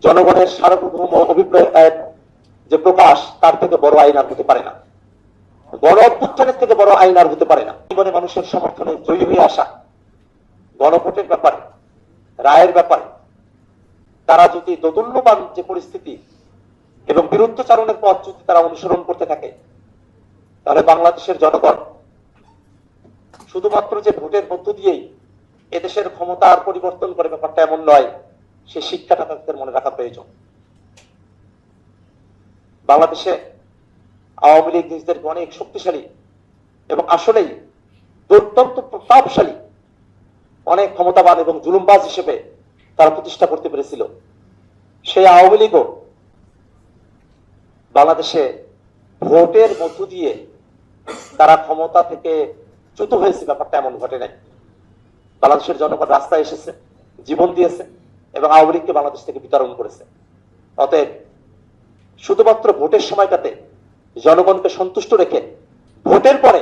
জনগণের সার্বভৌম অভিপ্রায়ের যে প্রকাশ, তার থেকে বড় আইন আর হতে পারে না। গণ অভ্যুত্থানের থেকে বড় আইন আর হতে পারে না। জীবনে মানুষের সমর্থনে জয়ী হয়ে আসা, গণভোটের ব্যাপারে, রায়ের ব্যাপারে তারা যদি দোদুল্যমান যে পরিস্থিতি এবং বিরুদ্ধচারণের পথ যদি তারা অনুসরণ করতে থাকে, তাহলে বাংলাদেশের জনগণ শুধুমাত্র যে ভোটের মধ্য দিয়েই এদেশের ক্ষমতার পরিবর্তন করে ব্যাপারটা এমন নয়। সে শিক্ষাটা তাদের মনে রাখা প্রয়োজন। বাংলাদেশে আওয়ামী লীগ নিজেদেরকে অনেক শক্তিশালী এবং আসলেই দুর্দান্ত প্রতাপশালী, অনেক ক্ষমতাবান এবং জুলুমবাজ হিসেবে তারা প্রতিষ্ঠা করতে পেরেছিল। সেই আওয়ামী লীগও বাংলাদেশে ভোটের মধ্য দিয়ে তারা ক্ষমতা থেকে চ্যুত হয়েছে, ব্যাপারটা এমন ঘটে নাই। বাংলাদেশের জনগণ রাস্তায় এসেছে, জীবন দিয়েছে এবং আওয়ামী লীগকে বাংলাদেশ থেকে বিতরণ করেছে। অতএব শুধুমাত্র ভোটের সময়টাতে জনগণকে সন্তুষ্ট রেখে ভোটের পরে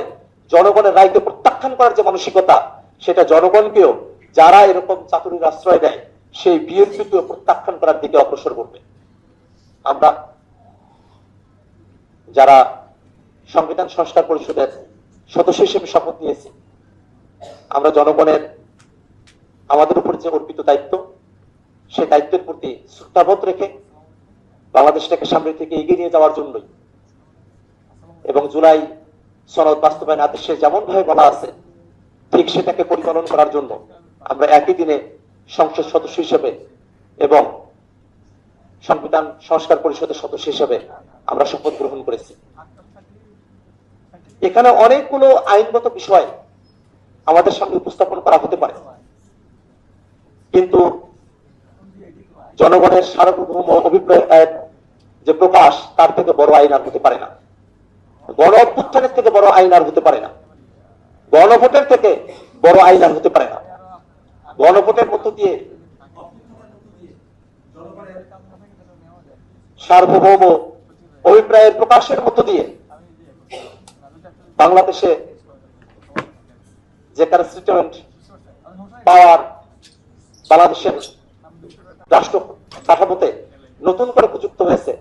জনগণের রায়কে প্রত্যাখ্যান করার যে মানসিকতা, সেটা জনগণকেও যারা এরকম চাতুরীর আশ্রয় দেয় সেই বিএনপিকেও প্রত্যাখ্যান করার দিকে অগ্রসর করবে। আমরা যারা সংবিধান সংস্কার পরিষদের সদস্য হিসেবে শপথ নিয়েছি, আমরা জনগণের আমাদের উপর যে অর্পিত দায়িত্ব, সেই দায়িত্বের প্রতি শ্রদ্ধাবোধ রেখে বাংলাদেশটাকে সামনের থেকে এগিয়ে নিয়ে যাওয়ার জন্যই এবং জুলাই সনদ বাস্তবায়ন আদেশে যেমন ভাবে বলা আছে ঠিক সেটাকে পরিপালন করার জন্য আমরা একই দিনে সংসদ সদস্য হিসেবে এবং সংবিধান সংস্কার পরিষদের সদস্য হিসেবে আমরা শপথ গ্রহণ করেছি। এখানে অনেকগুলো আইনগত বিষয় আমাদের সামনে উপস্থাপন করা হতে পারে, কিন্তু জনগণের সার্বভৌম অভিপ্রায়ের যে প্রকাশ, তার থেকে বড় আইন আর হতে পারে না। গণ অভ্যুত্থানের থেকে বড় আইন আর হতে পারে না। গণভোটের থেকে বড় আইন আর হতে পারে না। গণভোটের মধ্য দিয়ে সার্বভৌম অভিপ্রায়ের প্রকাশের মধ্য দিয়ে বাংলাদেশে যে কনস্টিটিউয়েন্ট পাওয়ার বাংলাদেশের রাষ্ট্র কাঠামোতে নতুন করে প্রযুক্ত হয়েছে,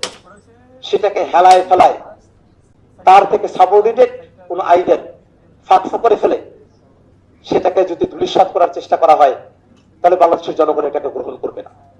সেটাকে হেলায় ফেলায় তার থেকে সাবঅর্ডিনেট কোন আইনের ফাঁক করে ফেলে সেটাকে যদি ধূলিসাৎ করার চেষ্টা করা হয়, তাহলে বাংলাদেশের জনগণ এটাকে গ্রহণ করবে না।